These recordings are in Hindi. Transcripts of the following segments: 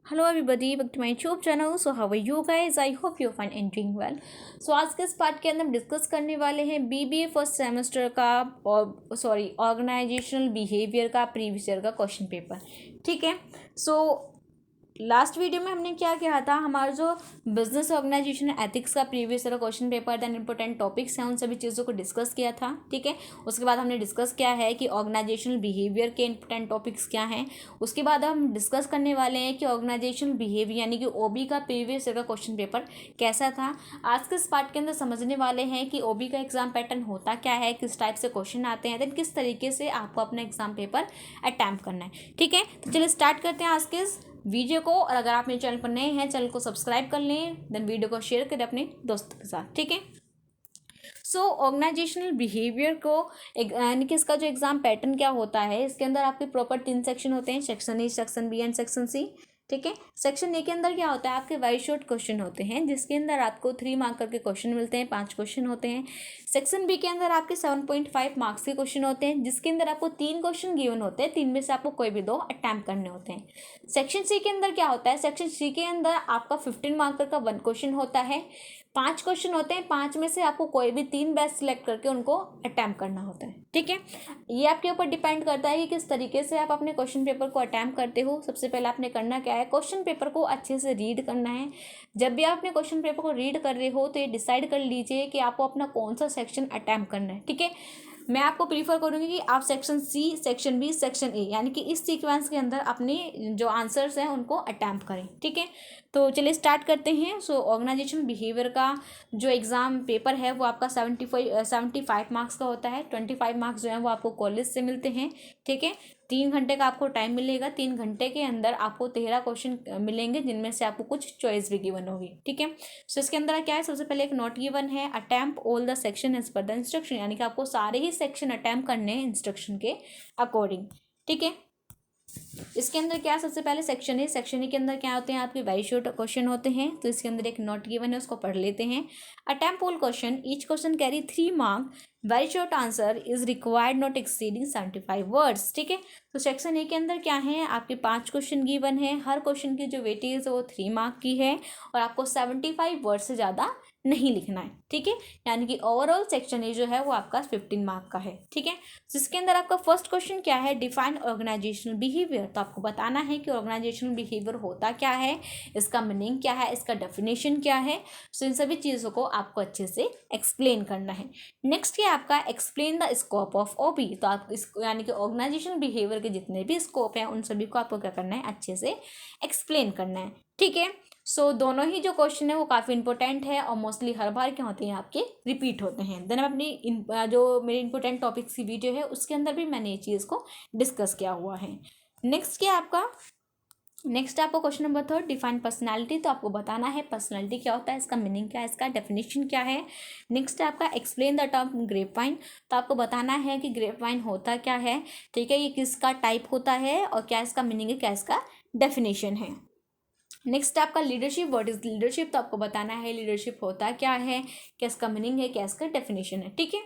Hello everybody, back to my YouTube channel. So how are you guys? I hope you fine and doing well. So आज के इस पार्ट के अंदर हम डिस्कस करने वाले हैं बीबीए फर्स्ट सेमेस्टर का ऑर्गेनाइजेशनल बिहेवियर का प्रीवियस ईयर का क्वेश्चन पेपर। ठीक है। सो लास्ट वीडियो में हमने क्या किया था, हमारा जो बिजनेस ऑर्गेनाइजेशन एथिक्स का previous year question paper then important topics हैं उन सभी चीज़ों को डिस्कस किया था। ठीक है। उसके बाद हमने डिस्कस किया है कि ऑर्गेनाइजेशनल बिहेवियर के इंपॉर्टेंट टॉपिक्स क्या हैं। उसके बाद हम डिस्कस करने वाले हैं कि ऑर्गेनाइजेशनल बिहेवियर यानी कि ओबी का प्रीवियस ईयर का क्वेश्चन पेपर कैसा था। आज के इस पार्ट के अंदर समझने वाले हैं कि ओबी का एग्जाम पैटर्न होता क्या है, किस टाइप से क्वेश्चन आते हैं, दैन किस तरीके से आपको अपना एग्जाम पेपर अटैम्प्ट करना है। ठीक है। तो चलिए स्टार्ट करते हैं आज के इस वीडियो को। और अगर आप मेरे चैनल पर नए हैं, चैनल को सब्सक्राइब कर लें, देन वीडियो को शेयर करें अपने दोस्तों के साथ। ठीक है। सो ऑर्गेनाइजेशनल बिहेवियर को यानी कि इसका जो एग्जाम पैटर्न क्या होता है, इसके अंदर आपके प्रॉपर 3 सेक्शन होते हैं, section A, section B and section C. ठीक है। सेक्शन ए के अंदर क्या होता है, आपके वेरी शॉर्ट क्वेश्चन होते हैं जिसके अंदर आपको 3 मार्क करके क्वेश्चन मिलते हैं, 5 क्वेश्चन होते हैं। सेक्शन बी के अंदर आपके 7.5 मार्क्स के क्वेश्चन होते हैं जिसके अंदर आपको 3 क्वेश्चन गिवन होते हैं, 3 में से आपको कोई भी 2 अटैम्प्ट करने होते हैं। सेक्शन सी के अंदर क्या होता है, सेक्शन सी के अंदर आपका 15 मार्कर का 1 क्वेश्चन होता है, 5 क्वेश्चन होते हैं, 5 में से आपको कोई भी 3 बेस्ट सिलेक्ट करके उनको अटैम्प्ट करना होता है। ठीक है। ये आपके ऊपर डिपेंड करता है कि किस तरीके से आप अपने क्वेश्चन पेपर को अटैम्प्ट करते हो। सबसे पहले आपने करना क्या है, क्वेश्चन पेपर को अच्छे से रीड करना है। जब भी आप अपने क्वेश्चन पेपर को रीड कर रहे हो तो ये डिसाइड कर लीजिए कि आपको अपना कौन सा सेक्शन अटैम्प्ट करना है। ठीक है। मैं आपको प्रीफर करूँगी कि आप section C, section B, section A यानी कि इस सीक्वेंस के अंदर अपने जो आंसर्स हैं उनको अटैम्प्ट करें। ठीक है। तो चलिए स्टार्ट करते हैं। सो ऑर्गेनाइजेशन बिहेवियर का जो एग्ज़ाम पेपर है वो आपका 75 मार्क्स का होता है। 25 मार्क्स जो हैं वो आपको कॉलेज से मिलते हैं। ठीक है। 3 घंटे का आपको टाइम मिलेगा। 3 घंटे के अंदर आपको 13 क्वेश्चन मिलेंगे जिनमें से आपको कुछ चॉइस भी गिवन होगी। ठीक है। सो इसके अंदर क्या है, सबसे पहले एक नोट गिवन है, attempt all the section as per the instruction, यानी कि आपको सारे ही सेक्शन अटैम्प्ट करने हैं इंस्ट्रक्शन के अकॉर्डिंग। ठीक है। इसके अंदर क्या है, सबसे पहले सेक्शन ए, सेक्शन ए के अंदर क्या होते हैं, आपके वेरी शॉर्ट क्वेश्चन होते हैं। तो इसके अंदर एक नोट गिवन है, उसको पढ़ लेते हैं। Attempt all question, each question carry 3 mark, very short answer is required not exceeding 75 words. ठीक है। तो सेक्शन ए के अंदर क्या है, आपके 5 क्वेश्चन गिवन है, हर क्वेश्चन की जो वेटेज है वो 3 मार्क की है और आपको 75 वर्ड से ज़्यादा नहीं लिखना है। ठीक है। यानी कि ओवरऑल सेक्शन ए जो है वो आपका 15 मार्क का है। ठीक है। जिसके अंदर आपका फर्स्ट क्वेश्चन क्या है, डिफाइन ऑर्गेनाइजेशनल बिहेवियर। तो आपको बताना है कि ऑर्गेनाइजेशनल बिहेवियर होता क्या है, इसका मीनिंग क्या है, इसका डेफिनेशन क्या है। सो इन सभी चीज़ों को आपको अच्छे से एक्सप्लेन करना है। नेक्स्ट क्या आपका, explain the scope of OB. तो आप इस यानी कि ऑर्गेनाइजेशनल बिहेवियर के जितने भी स्कोप हैं उन सभी को आपको क्या करना है, अच्छे से एक्सप्लेन करना है। ठीक है। सो दोनों ही जो क्वेश्चन है वो काफ़ी इंपॉर्टेंट है और मोस्टली हर बार क्या होते हैं, आपके रिपीट होते हैं। देन अपनी जो मेरी इंपॉर्टेंट टॉपिक्स की वीडियो है उसके अंदर भी मैंने ये चीज़ को डिस्कस किया हुआ है। नेक्स्ट क्या आपका, नेक्स्ट आपको क्वेश्चन नंबर 3, डिफाइन पर्सनालिटी। तो आपको बताना है पर्सनालिटी क्या होता है, इसका मीनिंग क्या है, इसका डेफिनेशन क्या है। नेक्स्ट है आपका explain the term grapevine. तो आपको बताना है कि ग्रेप वाइन होता क्या है। ठीक है। ये किसका टाइप होता है और क्या इसका मीनिंग है, क्या इसका डेफिनेशन है। नेक्स्ट आपका लीडरशिप, व्हाट इज लीडरशिप। तो आपको बताना है लीडरशिप होता क्या है, क्या इसका मीनिंग है, क्या इसका डेफिनेशन है। ठीक है।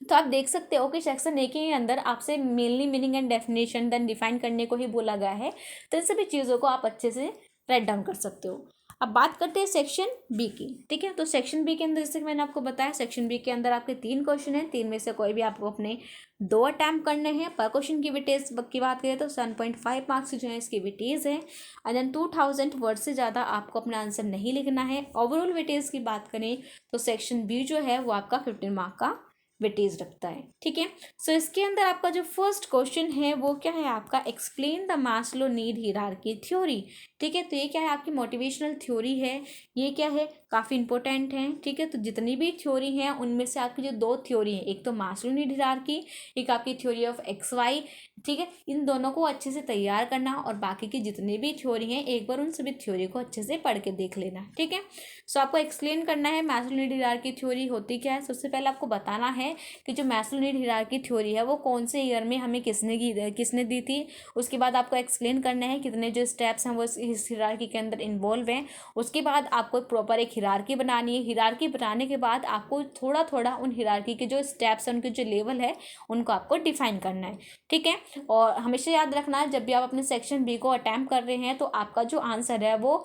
तो आप देख सकते हो कि सेक्शन ए के अंदर आपसे mainly meaning and definition then define करने को ही बोला गया है। तो इन सभी चीज़ों को आप अच्छे से राइट डाउन कर सकते हो। अब बात करते हैं सेक्शन बी की। ठीक है। तो सेक्शन बी के अंदर जैसे कि मैंने आपको बताया, सेक्शन बी के अंदर आपके 3 क्वेश्चन हैं, 3 में से कोई भी आपको अपने 2 अटैम्प्ट करने हैं। पर क्वेश्चन की वेटेज की बात करें तो 7.5 मार्क्स जो है इसकी वेटेज है। एंड देन 2000 वर्ड से ज़्यादा आपको अपना आंसर नहीं लिखना है। ओवरऑल वेटेज की बात करें तो सेक्शन बी जो है वो आपका 15 मार्क का वेटेज रखता है। ठीक है। सो इसके अंदर आपका जो फर्स्ट क्वेश्चन है वो क्या है, आपका explain the Maslow need hierarchy theory. ठीक है। तो ये क्या है, आपकी मोटिवेशनल थ्योरी है। ये क्या है, काफ़ी इंपॉर्टेंट है। ठीक है। तो जितनी भी थ्योरी हैं उनमें से आपकी जो 2 थ्योरी हैं, एक तो मास्लो नीड हिरार्की, एक आपकी थ्योरी ऑफ XY। ठीक है। इन दोनों को अच्छे से तैयार करना और बाकी की जितनी भी थ्योरी हैं एक बार उन सभी थ्योरी को अच्छे से पढ़ के देख लेना। ठीक है। सो आपको एक्सप्लेन करना है मास्लो नीड हिरार्की थ्योरी होती क्या है। सबसे पहले आपको बताना है कि जो मास्लो नीड हिरार्की थ्योरी है वो कौन से ईयर में हमें किसने दी थी। उसके बाद आपको एक्सप्लेन करना है कितने जो स्टेप्स हैं वो इस हिरार्की के अंदर इन्वॉल्व हैं। उसके बाद आपको प्रॉपर एक हिरार्की बनानी है। हिरार्की बनाने के बाद आपको थोड़ा थोड़ा उन हिरार्की के जो स्टेप्स हैं, उनके जो लेवल है, उनको आपको डिफाइन करना है। ठीक है। और हमेशा याद रखना, जब भी आप अपने सेक्शन बी को अटैम्प्ट कर रहे हैं तो आपका जो आंसर है वो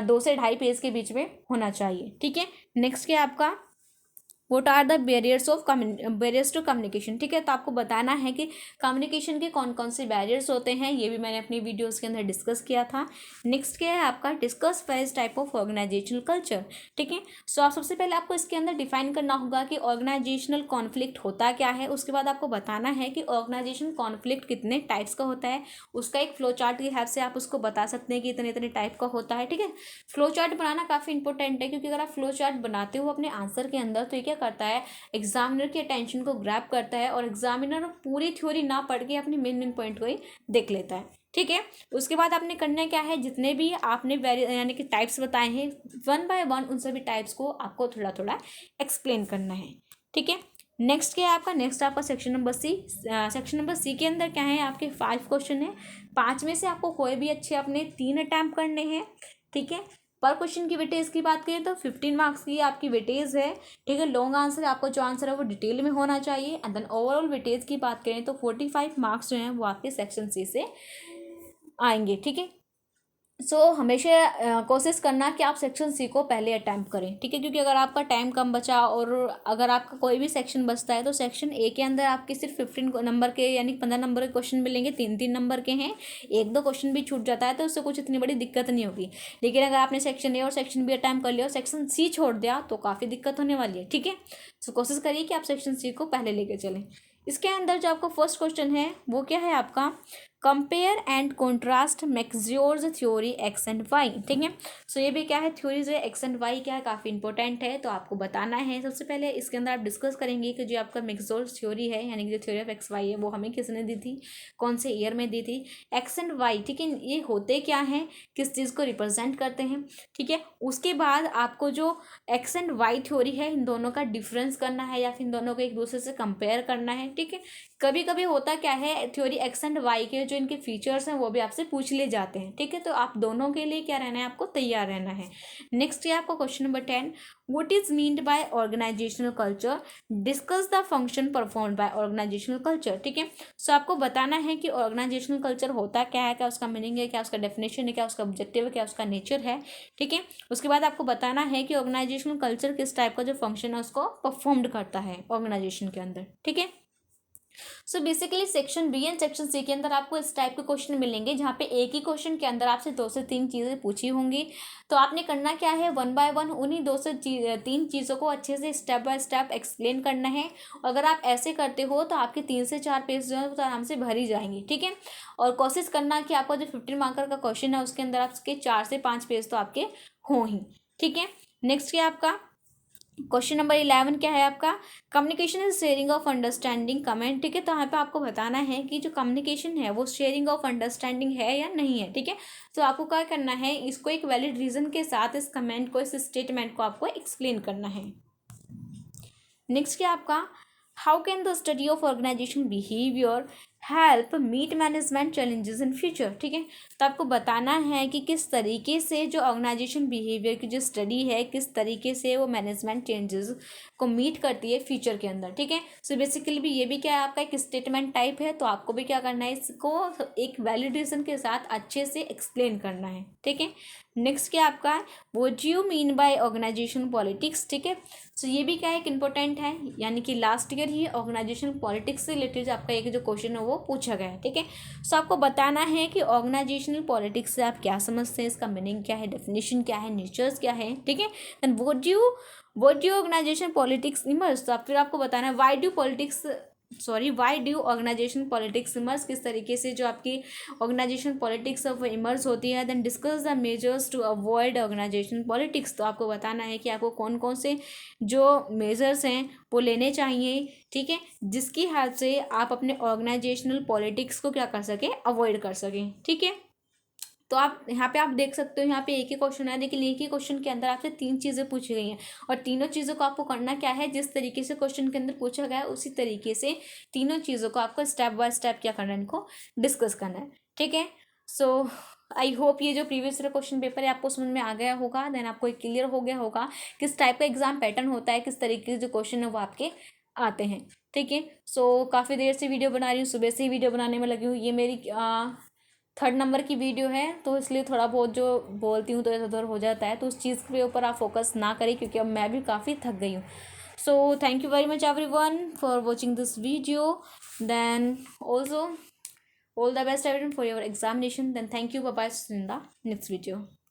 2 से 2.5 पेज के बीच में होना चाहिए। ठीक है, नेक्स्ट क्या है आपका, what are the barriers to communication. ठीक है, तो आपको बताना है कि कम्युनिकेशन के कौन कौन से बैरियर्स होते हैं, ये भी मैंने अपनी वीडियोस के अंदर डिस्कस किया था। नेक्स्ट क्या है आपका, discuss various type of organisational culture. ठीक है, सो आप सबसे पहले आपको इसके अंदर डिफाइन करना होगा कि ऑर्गेनाइजेशनल कॉन्फ्लिक्ट होता क्या है। उसके बाद आपको बताना है कि ऑर्गेनाइजेशन कॉन्फ्लिक्ट कितने टाइप्स का होता है, उसका एक फ्लो चार्ट की हेल्प से आप उसको बता सकते हैं कि इतने इतने टाइप का होता है। ठीक है, फ्लो चार्ट बनाना काफ़ी इंपॉर्टेंट है, क्योंकि अगर आप फ्लो चार्ट बनाते हो अपने आंसर के अंदर तो ये क्या करता है, एग्जामिनर की अटेंशन को ग्रैब करता है और एग्जामिनर पूरी थ्योरी ना पढ़ के अपने मेन पॉइंट को ही देख लेता है। ठीक है, उसके बाद आपने करना क्या है, जितने भी आपने यानी कि टाइप्स बताए हैं 1 बाय 1 उन सभी टाइप्स को आपको थोड़ा थोड़ा एक्सप्लेन करना है। ठीक है, नेक्स्ट क्या है आपका, नेक्स्ट आपका section number C. Section number C के अंदर क्या है, आपके 5 क्वेश्चन है। 5 में से आपको कोई भी अच्छे अपने 3 अटैम्प्ट करने हैं। ठीक है, पर क्वेश्चन की वेटेज की बात करें तो 15 मार्क्स की आपकी वेटेज है। ठीक है, लॉन्ग आंसर आपको जो आंसर है वो डिटेल में होना चाहिए। एंड देन ओवरऑल वेटेज की बात करें तो 45 मार्क्स जो हैं वो आपके सेक्शन सी से आएंगे। ठीक है, सो हमेशा कोशिश करना कि आप सेक्शन सी को पहले अटैम्प्ट करें। ठीक है, क्योंकि अगर आपका टाइम कम बचा और अगर आपका कोई भी सेक्शन बचता है तो सेक्शन ए के अंदर आपके सिर्फ 15 नंबर के यानी 15 नंबर के क्वेश्चन मिलेंगे, 3-3 नंबर के हैं। 1-2 क्वेश्चन भी छूट जाता है तो उससे कुछ इतनी बड़ी दिक्कत नहीं होगी। लेकिन अगर आपने सेक्शन ए और सेक्शन बी अटैम्प्ट कर लिया और सेक्शन सी छोड़ दिया तो काफ़ी दिक्कत होने वाली है। ठीक है, सो कोशिश करिए कि आप सेक्शन सी को पहले लेके चलें। इसके अंदर जो आपका फर्स्ट क्वेश्चन है वो क्या है आपका, compare and contrast McGregor's theory X and Y. ठीक है, सो ये भी क्या है, थ्योरी जो है एक्स एंड वाई क्या है, काफ़ी इंपॉर्टेंट है। तो आपको बताना है, सबसे पहले इसके अंदर आप डिस्कस करेंगे कि जो आपका मैक्सियोर्स थ्योरी है यानी कि जो थ्योरी ऑफ एक्स वाई है वो हमें किसने दी थी, कौन से ईयर में दी थी, एक्स एंड वाई। ठीक है, ये होते क्या हैं, किस चीज़ को रिप्रेजेंट करते हैं। ठीक है, उसके बाद आपको जो एक्स एंड वाई थ्योरी है इन दोनों का डिफरेंस करना है या फिर इन दोनों को एक दूसरे से कंपेयर करना है। ठीक है, कभी कभी होता क्या है, थ्योरी एक्स एंड वाई के जो इनके फीचर्स हैं वो भी आपसे पूछ ले जाते हैं। ठीक है, तो आप दोनों के लिए क्या रहना है, आपको तैयार रहना है। नेक्स्ट है आपका question number 10, what is meant by organisational culture, discuss the function performed by organisational culture. ठीक है, सो आपको बताना है कि ऑर्गेनाइजेशनल कल्चर होता क्या है, क्या उसका मीनिंग है, क्या उसका डेफिनेशन है, क्या उसका ऑब्जेक्टिव है, क्या उसका नेचर है। ठीक है, उसके बाद आपको बताना है कि ऑर्गेनाइजेशनल कल्चर किस टाइप का जो फंक्शन है उसको परफॉर्म्ड करता है ऑर्गेनाइजेशन के अंदर। ठीक है, so basically section B and section C के अंदर आपको इस टाइप के क्वेश्चन मिलेंगे, जहाँ पे एक ही क्वेश्चन के अंदर आपसे 2 से 3 चीज़ें पूछी होंगी। तो आपने करना क्या है, 1 बाय 1 उन्हीं 2 से 3 चीज़ों को अच्छे से स्टेप बाय स्टेप एक्सप्लेन करना है। अगर आप ऐसे करते हो तो आपके 3 से 4 पेज जो है वो आराम से भर ही जाएंगी। ठीक है, और कोशिश करना कि आपका जो 15 मार्कर का क्वेश्चन है उसके अंदर आपके 4 से 5 पेज तो आपके हों ही। ठीक है, नेक्स्ट क्या आपका क्वेश्चन नंबर 11 क्या है आपका, communication is sharing of understanding comment. ठीक है, तो यहाँ पे आपको बताना है कि जो कम्युनिकेशन है वो शेयरिंग ऑफ अंडरस्टैंडिंग है या नहीं है। ठीक है, तो आपको क्या करना है, इसको एक वैलिड रीजन के साथ इस कमेंट को, इस स्टेटमेंट को आपको एक्सप्लेन करना है। नेक्स्ट क्या आपका, how can the study of organisation behaviour help meet management challenges in future. ठीक है, तो आपको बताना है कि किस तरीके से जो ऑर्गेनाइजेशन बिहेवियर की जो स्टडी है किस तरीके से वो मैनेजमेंट चेंजेस को मीट करती है फ्यूचर के अंदर। ठीक है, सो बेसिकली भी ये भी क्या है आपका एक स्टेटमेंट टाइप है, तो आपको भी क्या करना है, इसको एक वैलिड रीजन के साथ अच्छे से एक्सप्लेन करना है। ठीक है, नेक्स्ट क्या आपका है, what you mean by organisation politics. ठीक है, सो ये भी क्या है एक इंपॉर्टेंट है, यानी कि लास्ट ईयर ही ऑर्गेनाइजेशन पॉलिटिक्स से रिलेटेड आपका एक जो क्वेश्चन है वो पूछा गया है। ठीक है, सो आपको बताना है कि ऑर्गेनाइजेशनल पॉलिटिक्स से आप क्या समझते हैं, इसका मीनिंग क्या है, डेफिनेशन क्या है, नेचर्स क्या है। ठीक है, then what do organisation politics emerge, तो फिर आपको बताना है why do organisation politics emerge, किस तरीके से जो आपकी ऑर्गेनाइजेशन पॉलिटिक्स ऑफ इमर्ज होती है। Then discuss the measures to avoid organisation politics, तो आपको बताना है कि आपको कौन कौन से जो मेजर्स हैं वो लेने चाहिए। ठीक है, जिसकी हेल्प से आप अपने ऑर्गेनाइजेशनल पॉलिटिक्स को क्या कर सकें, अवॉइड कर सकें। ठीक है, तो आप यहाँ पे आप देख सकते हो, यहाँ पे एक ही क्वेश्चन है लेकिन एक ही क्वेश्चन के अंदर आपसे 3 चीज़ें पूछी गई हैं और तीनों चीज़ों को आपको करना क्या है, जिस तरीके से क्वेश्चन के अंदर पूछा गया है उसी तरीके से तीनों चीज़ों को आपको स्टेप बाय स्टेप क्या करना है, इनको डिस्कस करना है। ठीक है, सो आई होप ये जो प्रीवियस ईयर क्वेश्चन पेपर है आपको समझ में आ गया होगा, देन आपको एक क्लियर हो गया होगा किस टाइप का एग्जाम पैटर्न होता है, किस तरीके से जो क्वेश्चन है वो आपके आते हैं। ठीक है, सो काफ़ी देर से वीडियो बना रही हूँ, सुबह से ही वीडियो बनाने में लगी हूँ। ये मेरी 3rd नंबर की वीडियो है, तो इसलिए थोड़ा बहुत जो बोलती हूँ तो इधर उधर हो जाता है, तो उस चीज़ के ऊपर आप फोकस ना करें, क्योंकि अब मैं भी काफ़ी थक गई हूँ। So thank you very much everyone for watching this video, then also all the best everyone for your examination, then thank you, bye bye, in the next video.